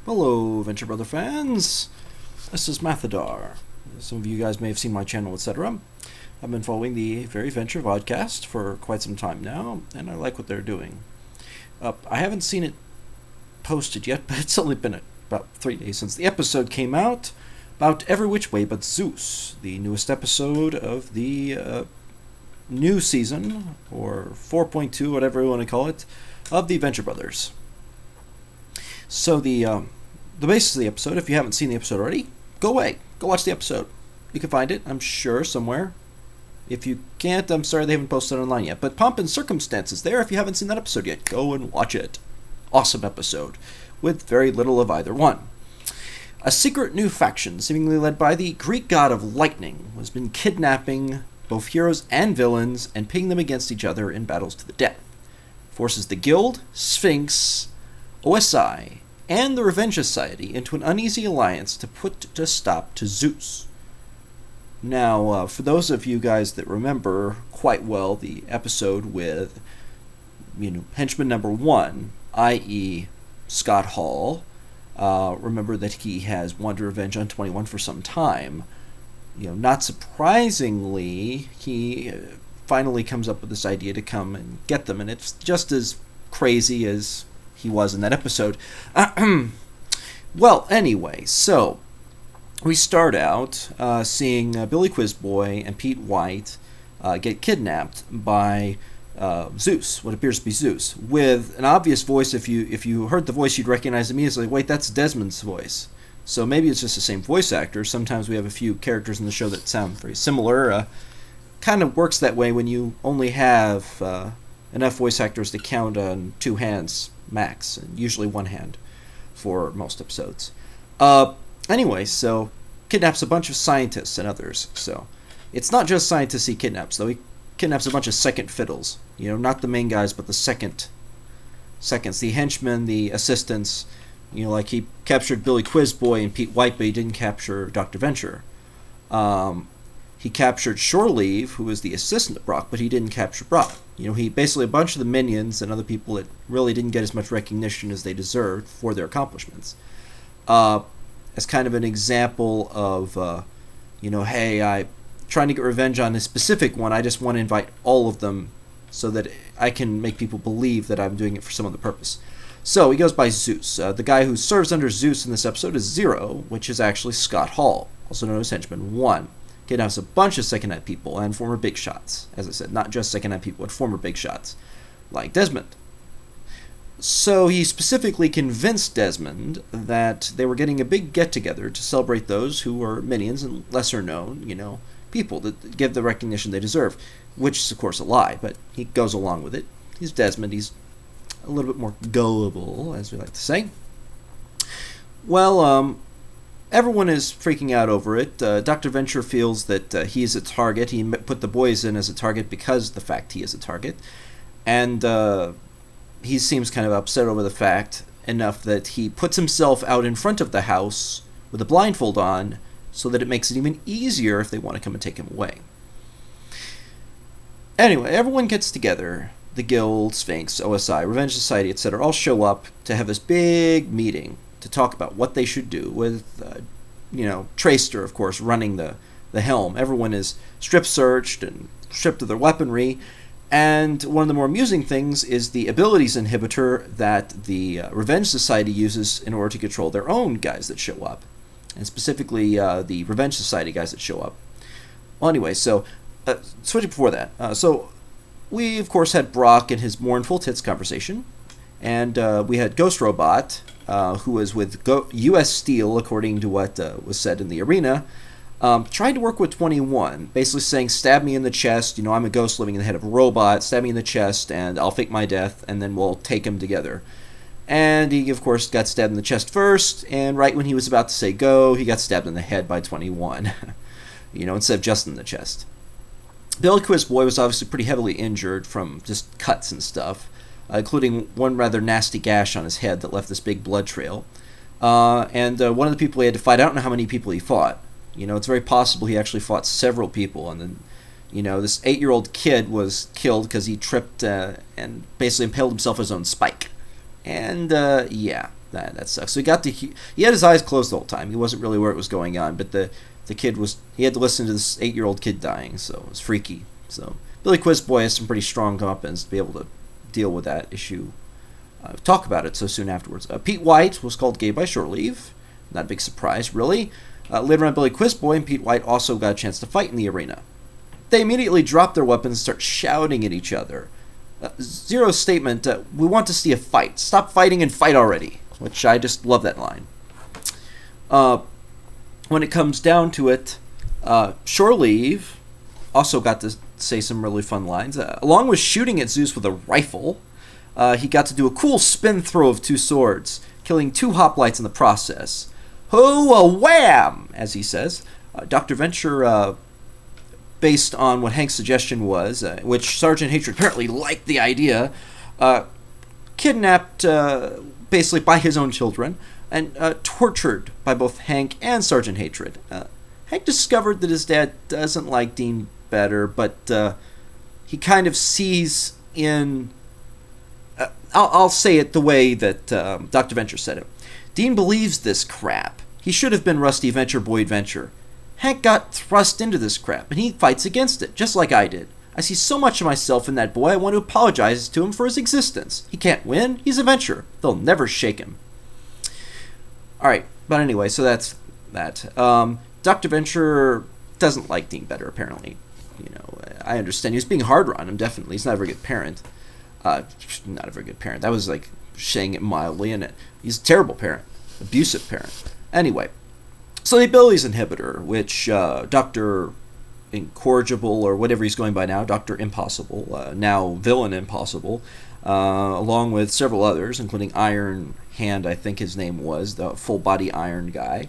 Hello, Venture Brother fans. This is Mathadar. Some of you guys may have seen my channel, etc. I've been following the Very Venture podcast for quite some time now, and I like what they're doing. I haven't seen it posted yet, but it's only been about 3 days since the episode came out about Every Which Way But Zeus, the newest episode of the new season, or 4.2, whatever you want to call it, of the Venture Brothers. So the basis of the episode, if you haven't seen the episode already, go away. Go watch the episode. You can find it, I'm sure, somewhere. If you can't, I'm sorry they haven't posted it online yet. But Pomp and Circumstance is there if you haven't seen that episode yet. Go and watch it. Awesome episode, with very little of either one. A secret new faction, seemingly led by the Greek god of lightning, has been kidnapping both heroes and villains and pitting them against each other in battles to the death. Forces the Guild, Sphinx, OSI, and the Revenge Society into an uneasy alliance to put a stop to Zeus. Now, for those of you guys that remember quite well the episode with, henchman number 1, i.e. Scott Hall, remember that he has wanted revenge on 21 for some time. Not surprisingly, he finally comes up with this idea to come and get them, and it's just as crazy as he was in that episode. Well, anyway, so we start out seeing Billy Quizboy and Pete White get kidnapped by Zeus, what appears to be Zeus, with an obvious voice. If you heard the voice, you'd recognize immediately. Wait, that's Desmond's voice. So maybe it's just the same voice actor. Sometimes we have a few characters in the show that sound very similar. Kind of works that way when you only have enough voice actors to count on 2 hands max, and usually 1 hand for most episodes. Anyway, so kidnaps a bunch of scientists and others. So it's not just scientists he kidnaps, though. He kidnaps a bunch of second fiddles. Not the main guys, but the seconds, the henchmen, the assistants. Like he captured Billy Quizboy and Pete White, but he didn't capture Dr. Venture. He captured Shore Leave, who was the assistant of Brock, but he didn't capture Brock. He basically a bunch of the minions and other people that really didn't get as much recognition as they deserved for their accomplishments. As kind of an example of, hey, I'm trying to get revenge on a specific one. I just want to invite all of them so that I can make people believe that I'm doing it for some other purpose. So he goes by Zeus. The guy who serves under Zeus in this episode is Zero, which is actually Scott Hall, also known as Henchman 1. Kidnaps a bunch of second-hand people and former big shots. As I said, not just second-hand people, but former big shots, like Desmond. So he specifically convinced Desmond that they were getting a big get-together to celebrate those who were minions and lesser-known, people that give the recognition they deserve, which is, of course, a lie, but he goes along with it. He's Desmond. He's a little bit more gullible, as we like to say. Well, everyone is freaking out over it. Dr. Venture feels that he is a target. He put the boys in as a target because of the fact he is a target. And he seems kind of upset over the fact enough that he puts himself out in front of the house with a blindfold on so that it makes it even easier if they want to come and take him away. Anyway, everyone gets together. The Guild, Sphinx, OSI, Revenge Society, etc. all show up to have this big meeting to talk about what they should do with, Tracer, of course, running the helm. Everyone is strip-searched and stripped of their weaponry, and one of the more amusing things is the abilities inhibitor that the Revenge Society uses in order to control their own guys that show up, and specifically the Revenge Society guys that show up. Well, anyway, so, switching before that, we, of course, had Brock and his mournful tits conversation, and we had Ghost Robot, who was with U.S. Steel, according to what was said in the arena, tried to work with 21, basically saying, stab me in the chest, I'm a ghost living in the head of a robot, stab me in the chest, and I'll fake my death, and then we'll take him together. And he, of course, got stabbed in the chest first, and right when he was about to say go, he got stabbed in the head by 21, instead of just in the chest. Billy Quizboy was obviously pretty heavily injured from just cuts and stuff, including one rather nasty gash on his head that left this big blood trail. And one of the people he had to fight, I don't know how many people he fought. It's very possible he actually fought several people, and then this 8-year-old kid was killed because he tripped and basically impaled himself with his own spike. And, yeah, That sucks. So he had his eyes closed the whole time. He wasn't really where it was going on, but the kid he had to listen to this 8-year-old kid dying, so it was freaky. So Billy Quizboy has some pretty strong comeuppance to be able to deal with that issue. Talk about it so soon afterwards. Pete White was called gay by short leave. Not a big surprise, really. Later on, Billy Quizboy and Pete White also got a chance to fight in the arena. They immediately drop their weapons and start shouting at each other. Zero's statement, we want to see a fight. Stop fighting and fight already. Which I just love that line. When it comes down to it, Shore Leave also got to say some really fun lines. Along with shooting at Zeus with a rifle, he got to do a cool spin throw of 2 swords, killing 2 hoplites in the process. Ho-a-wham, as he says. Dr. Venture, based on what Hank's suggestion was, which Sergeant Hatred apparently liked the idea, kidnapped basically by his own children and tortured by both Hank and Sergeant Hatred. Hank discovered that his dad doesn't like Dean better, but he kind of sees in... I'll say it the way that Dr. Venture said it. Dean believes this crap. He should have been Rusty Venture Boyd Venture. Hank got thrust into this crap, and he fights against it, just like I did. I see so much of myself in that boy, I want to apologize to him for his existence. He can't win, he's a Venture. They'll never shake him. Alright, but anyway, so that's that. Dr. Venture doesn't like Dean better, apparently. You know, I understand. He was being harder on him, definitely. He's not a very good parent. Not a very good parent. That was like saying it mildly, and he's a terrible parent. Abusive parent. Anyway, so they build his inhibitor, which Dr. Incorrigible, or whatever he's going by now, Dr. Impossible, now Villain Impossible, along with several others, including Iron Hand, I think his name was, the full-body iron guy,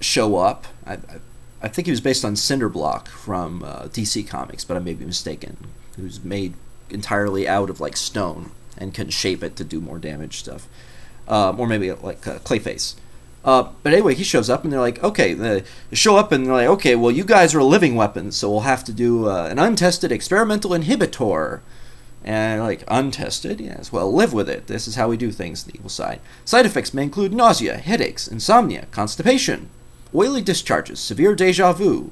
show up. I think he was based on Cinderblock from DC Comics, but I may be mistaken. He was made entirely out of, like, stone and can shape it to do more damage stuff. Or maybe, like, Clayface. But anyway, he shows up, and they're like, okay, they show up, and they're like, okay, well, you guys are living weapons, so we'll have to do an untested experimental inhibitor. And, like, untested? Yes, well, live with it. This is how we do things on the evil side. Side effects may include nausea, headaches, insomnia, constipation, oily discharges, severe deja vu,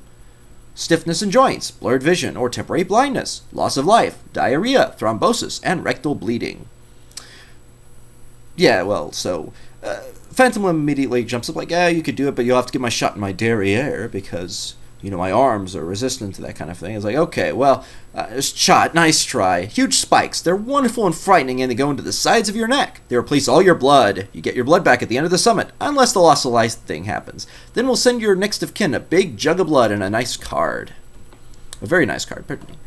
stiffness in joints, blurred vision or temporary blindness, loss of life, diarrhea, thrombosis, and rectal bleeding. Yeah, well, so... Phantom Limb immediately jumps up like, yeah, you could do it, but you'll have to get my shot in my derriere because, you know, my arms are resistant to that kind of thing. It's like, okay, well, shot, nice try. Huge spikes. They're wonderful and frightening, and they go into the sides of your neck. They replace all your blood. You get your blood back at the end of the summit, unless the loss of life thing happens. Then we'll send your next of kin a big jug of blood and a nice card. A very nice card, pardon me.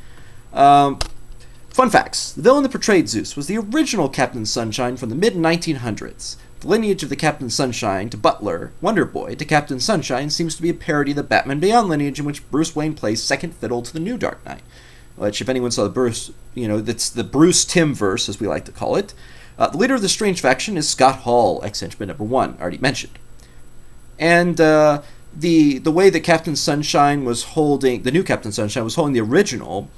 Fun facts. The villain that portrayed Zeus was the original Captain Sunshine from the mid-1900s. The lineage of the Captain Sunshine to Butler, Wonder Boy to Captain Sunshine seems to be a parody of the Batman Beyond lineage in which Bruce Wayne plays second fiddle to the new Dark Knight. Which, if anyone saw the Bruce, you know, that's the Bruce Tim verse, as we like to call it. The leader of the Strange Faction is Scott Hall, ex-henchman number 1, already mentioned. And the way that Captain Sunshine was holding, the new Captain Sunshine was holding the original,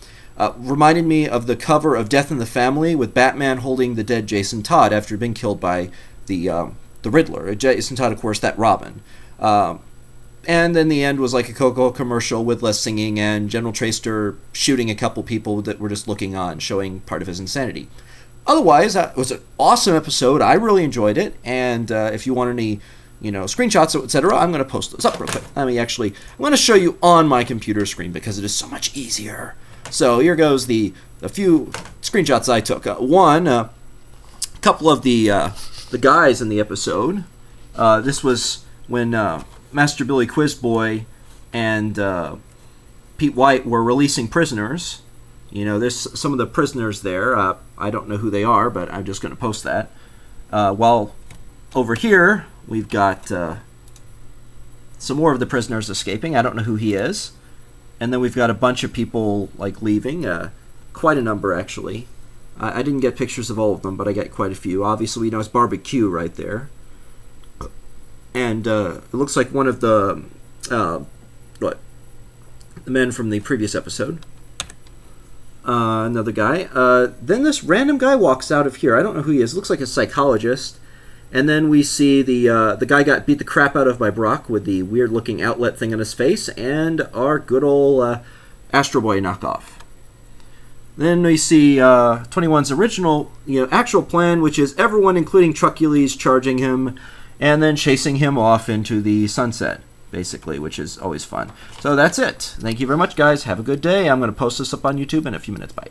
reminded me of the cover of Death in the Family with Batman holding the dead Jason Todd after he'd been killed by the Riddler. Jason Todd, of course, that Robin. And then the end was like a Coca-Cola commercial with less singing and General Traster shooting a couple people that were just looking on, showing part of his insanity. Otherwise, it was an awesome episode. I really enjoyed it. And if you want any, you know, screenshots, etc., I'm going to post those up real quick. I'm going to show you on my computer screen because it is so much easier. So here goes a few screenshots I took. One, a couple of the guys in the episode. This was when Master Billy Quizboy and Pete White were releasing prisoners. You know, there's some of the prisoners there. I don't know who they are, but I'm just going to post that. While over here, we've got some more of the prisoners escaping. I don't know who he is. And then we've got a bunch of people, like, leaving. Quite a number, actually. I didn't get pictures of all of them, but I got quite a few. Obviously, we know it's Barbecue right there. And it looks like one of the men from the previous episode. Another guy. Then this random guy walks out of here. I don't know who he is. Looks like a psychologist. And then we see the guy got beat the crap out of by Brock with the weird-looking outlet thing on his face, and our good old Astro Boy knockoff. Then we see 21's original, actual plan, which is everyone, including Trucules, charging him and then chasing him off into the sunset, basically, which is always fun. So that's it. Thank you very much, guys. Have a good day. I'm going to post this up on YouTube in a few minutes. Bye.